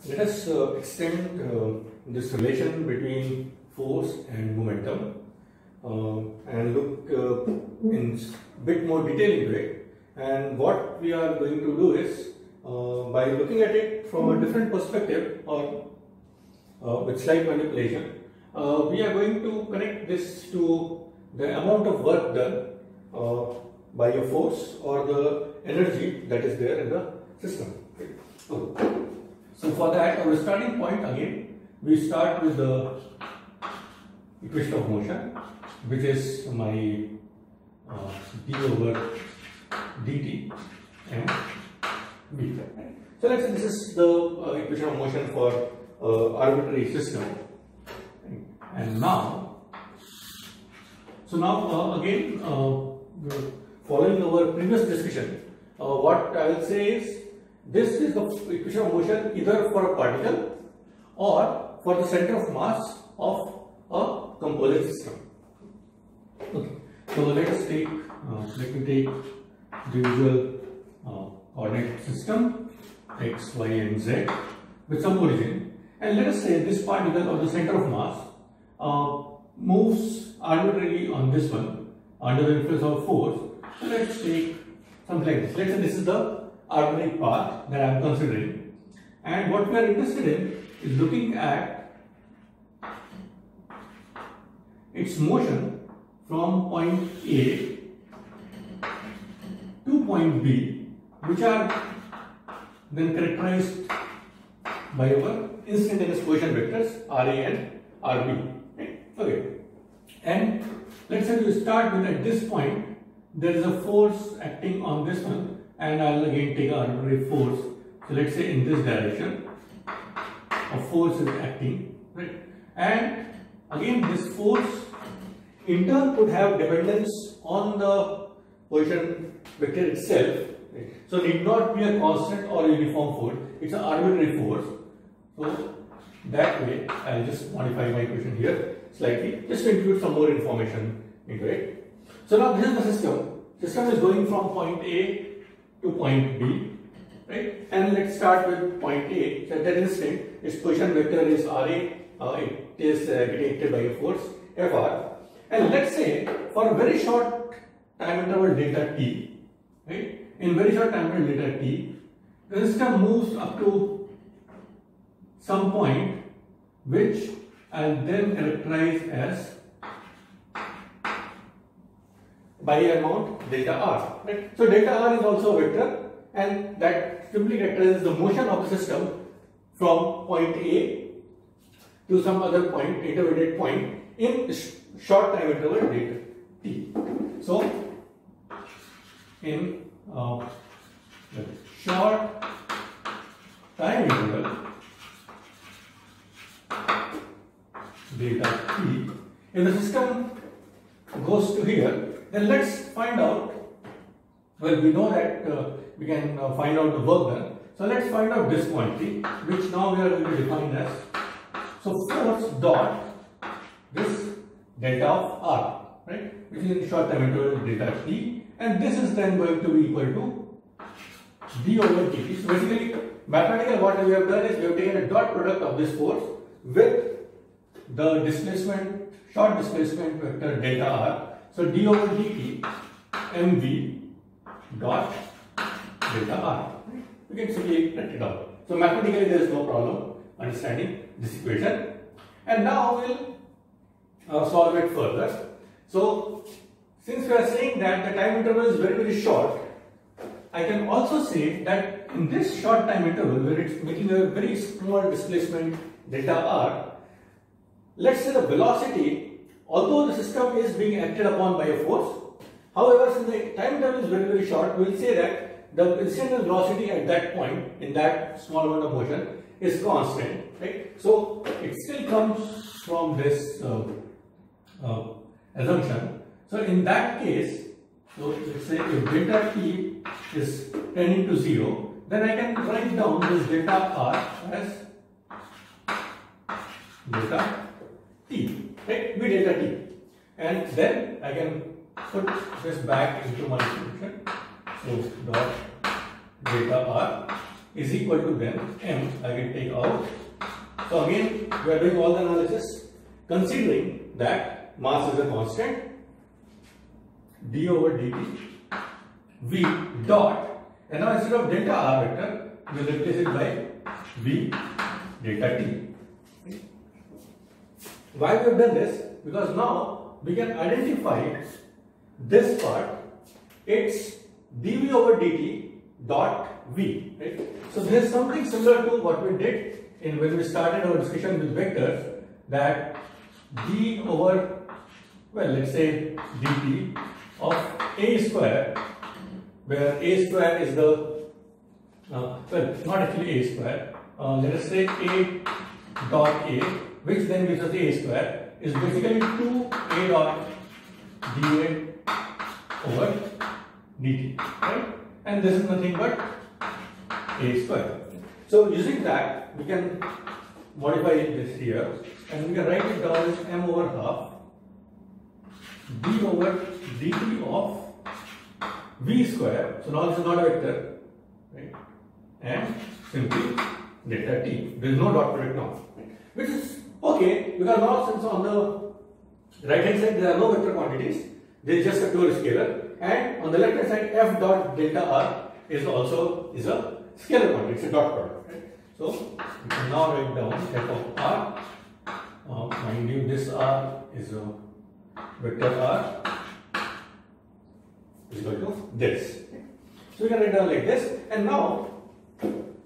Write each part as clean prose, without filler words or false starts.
Let us extend this relation between force and momentum and look in bit more detail into it. And what we are going to do is, by looking at it from a different perspective or with slight manipulation, we are going to connect this to the amount of work done by a force or the energy that is there in the system. So for that, our starting point again, we start with the equation of motion, which is my d over dt and v. So let's say this is the equation of motion for arbitrary system. And now, again, following our previous discussion, what I will say is, this is the equation of motion either for a particle or for the center of mass of a composite system. Okay, so let us take, let me take the usual coordinate system x, y, and z with some origin, and let us say this particle or the center of mass moves arbitrarily on this one under the influence of force. So let's take something like this. Let's say this is the arbitrary path that I am considering, and what we are interested in is looking at its motion from point A to point B, which are then characterized by our instantaneous position vectors RA and RB. Okay, and let's say we start with, at this point there is a force acting on this one, and I'll again take an arbitrary force. So let's say in this direction a force is acting, right? And again this force in turn could have dependence on the position vector itself, right? So it need not be a constant or a uniform force, it's an arbitrary force. So that way I'll just modify my equation here slightly, just to include some more information into it. So now this is the system. System is going from point A to point B, right? And let's start with point A. So at that instant, its position vector is RA, it is getting acted by a force Fr. And let's say for a very short time interval delta t, right? In very short time interval delta t, the system moves up to some point which I'll then characterize as by amount delta r, right? So delta r is also a vector, and that simply characterizes the motion of the system from point A to some other point, intermediate point, in short time interval delta t. So in the short time interval delta t, if the system goes to here, then let's find out, well, we know that we can find out the work done. So let's find out this quantity, which now we are going to define as, so force dot this delta of r, right, which is in short time interval delta t, and this is then going to be equal to d over dt. So basically, mathematically what we have done is we have taken a dot product of this force with the displacement, short displacement vector delta r. So d over dt mv dot delta r. We can simply write it out. So mathematically there is no problem understanding this equation. And now we'll solve it further. So since we are saying that the time interval is very, very short, I can also say that in this short time interval where it's making a very small displacement delta r, let's say the velocity, although the system is being acted upon by a force, however, since the time interval is very, very short, we will say that the instantaneous velocity at that point, in that small amount of motion, is constant, right? So it still comes from this assumption. So in that case, so let's say if delta t is tending to 0, then I can write down this delta r as delta t, right, v delta t, and then I can put this back into my solution. So dot delta r is equal to then m, I will take out. So again, we are doing all the analysis considering that mass is a constant, d over dt, v dot, and now instead of delta r vector, we will replace it by v delta t. Why we have done this? Because now we can identify this part, it's dv over dt dot v, right? So this is something similar to what we did in when we started our discussion with vectors, that d over, well, let's say dt of a square, where a square is the, well, not actually a square, let us say a dot a, which then gives us a square, is basically 2a dot dA over dt, right? And this is nothing but a square. So using that, we can modify this here, and we can write it down as m over half d over dt of v square. So now this is not a vector, right? And simply delta t. There is no dot product now, which is okay, because now since on the right hand side there are no vector quantities, there is just a pure scalar, and on the left hand side f dot delta r is also a scalar quantity, it's a dot product, right? So we can now write down f of r, mind you this r is a vector r is equal to this. So we can write down like this, and now,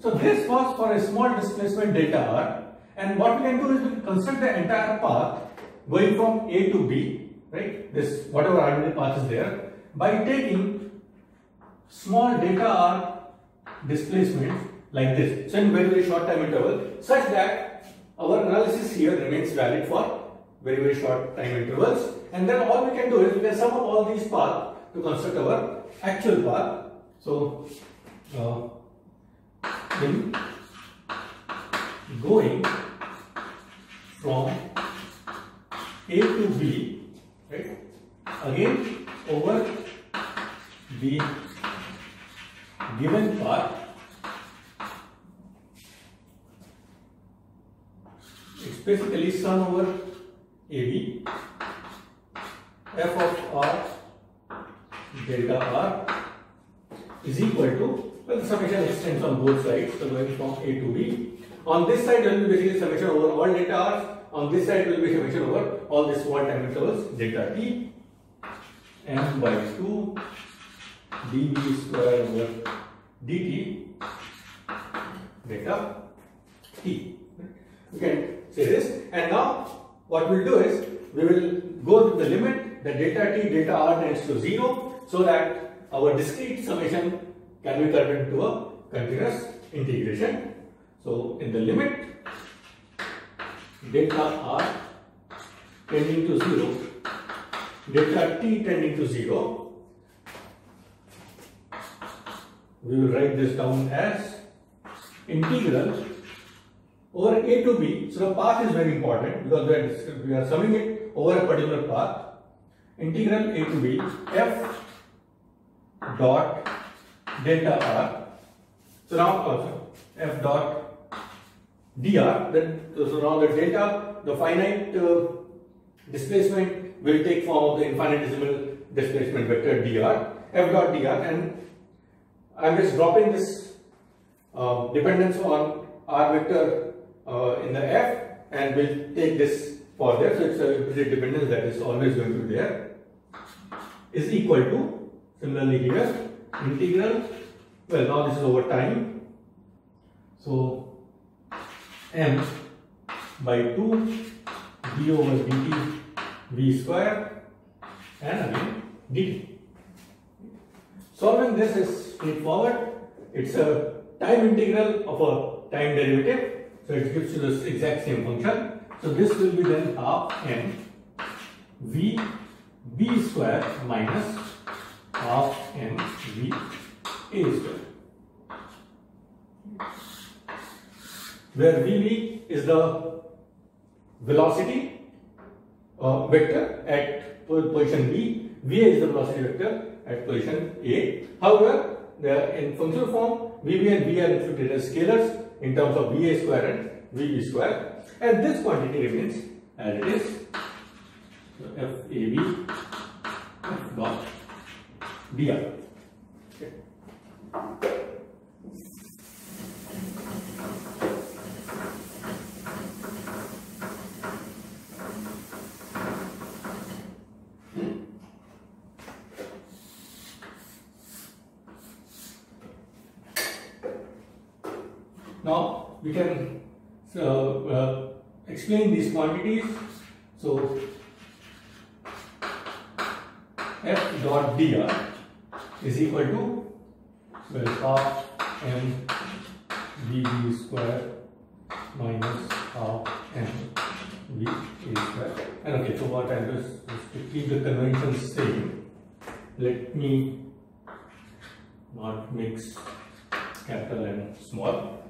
so this was for a small displacement delta r, and what we can do is we can construct the entire path going from A to B, right? This whatever arbitrary path is there, by taking small delta r displacement like this. So in very, very short time interval, such that our analysis here remains valid for very, very short time intervals, and then all we can do is we can sum up all these paths to construct our actual path. So in going from A to B, right, again over the given path, it's basically sum over AB, f of r delta r is equal to, well, the summation extends on both sides, so going from A to B. On this side will be basically summation over all delta r's, on this side will be summation over all the small time intervals delta t, m by 2 dv square over dt delta t. We can say this, and now what we'll do is we will go to the limit that delta t delta r tends to 0, so that our discrete summation can be converted into a continuous integration. So in the limit delta r tending to 0, delta t tending to 0, we will write this down as integral over A to B. So the path is very important because we are summing it over a particular path. Integral A to B f dot delta r. So now f dot dr. So now the delta, the finite displacement will take form of the infinitesimal displacement vector dr. F dot dr, and I am just dropping this dependence on r vector in the f, and we'll take this for there. So it's a implicit dependence that is always going to be there, is equal to, similarly here, integral, well, now this is over time, so m by 2 d over dt v square, and again dt. Solving this is straightforward. It's a time integral of a time derivative, so it gives you the exact same function. So this will be then half m v b square minus half m v a square, where vb is the velocity vector at position b, va is the velocity vector at position a. However, in functional form, VB and V are treated as scalars in terms of VA square and VB square, and this quantity remains as it is. So FAB F dot dr. Okay. Now we can explain these quantities. So F dot dr is equal to, well, half m VB square minus half m VA square. And okay, so what I'll do is to keep the conventions same, let me not mix capital and small.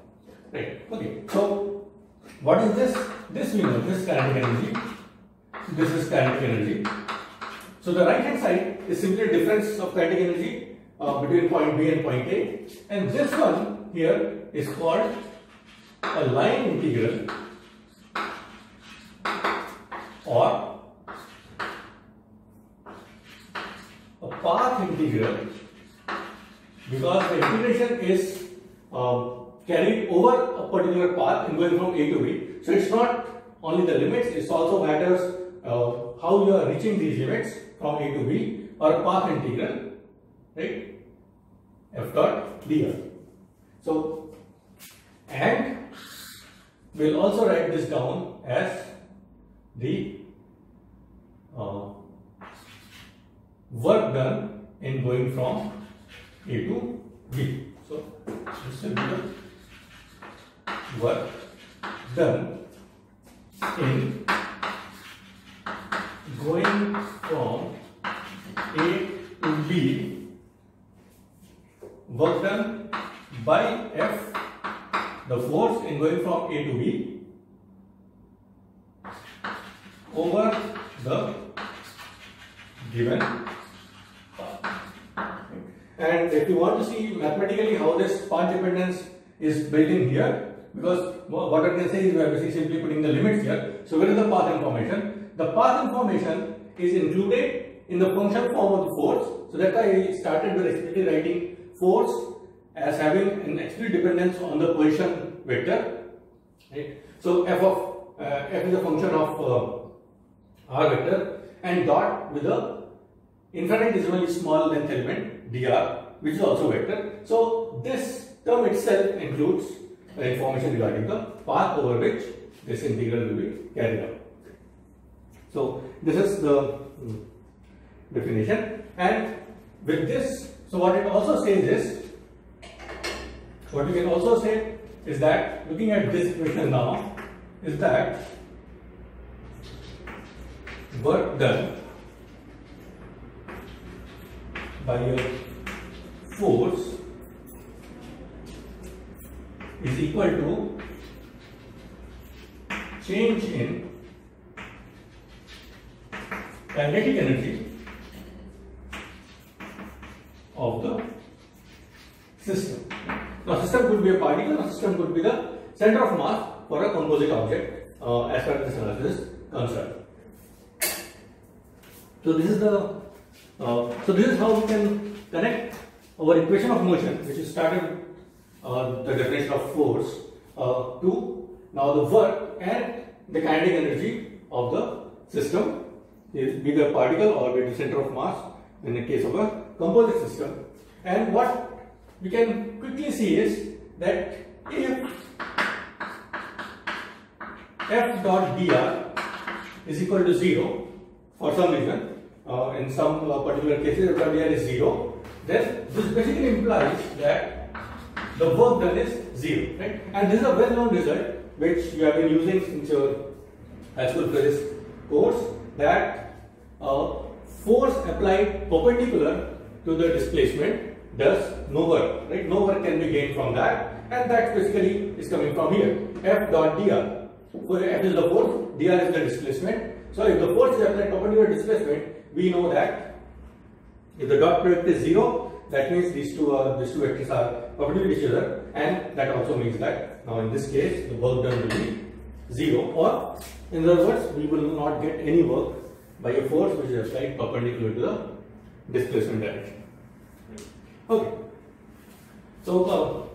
Right. Okay. So what is this? This we know. This is kinetic energy. This is kinetic energy. So the right hand side is simply a difference of kinetic energy between point B and point A, and this one here is called a line integral or a path integral, because the integration is carried over a particular path and going from A to B. So it's not only the limits, it also matters how you are reaching these limits from A to B, or a path integral, right? F dot dr. So, and we'll also write this down as the work done in going from A to B. So this will be the work done in going from A to B, work done by F, the force in going from A to B, over the given path. And if you want to see mathematically how this path dependence is built in here, because what I can say is we are simply putting the limits here. So where is the path information? The path information is included in the function form of the force. So that's why I started with explicitly writing force as having an explicit dependence on the position vector. Right? So f is a function of r vector, and dot with the infinitesimally small length element dr, which is also vector. So this term itself includes information regarding the path over which this integral will be carried out. So this is the definition, and with this, so what it also says is, what we can also say is that, looking at this equation now, is that work done by a force is equal to change in kinetic energy of the system. Now, system could be a particle, or system could be the center of mass for a composite object, as far as this analysis is concerned. So this is the this is how we can connect our equation of motion, which is started the definition of force, to now the work and the kinetic energy of the system, be the particle or be the center of mass in the case of a composite system. And what we can quickly see is that if F dot dr is equal to 0 for some reason, in some particular cases F dot dr is 0, then this basically implies that the work done is 0, right? And this is a well-known result which you have been using since your high school physics course, that force applied perpendicular to the displacement does no work, right? No work can be gained from that, and that basically is coming from here. F dot dr, for F is the force, dr is the displacement. So if the force is applied perpendicular to displacement, we know that if the dot product is 0, that means these two vectors are perpendicular to each other, and that also means that now in this case the work done will be 0, or in other words we will not get any work by a force which is applied perpendicular to the displacement direction. Okay, so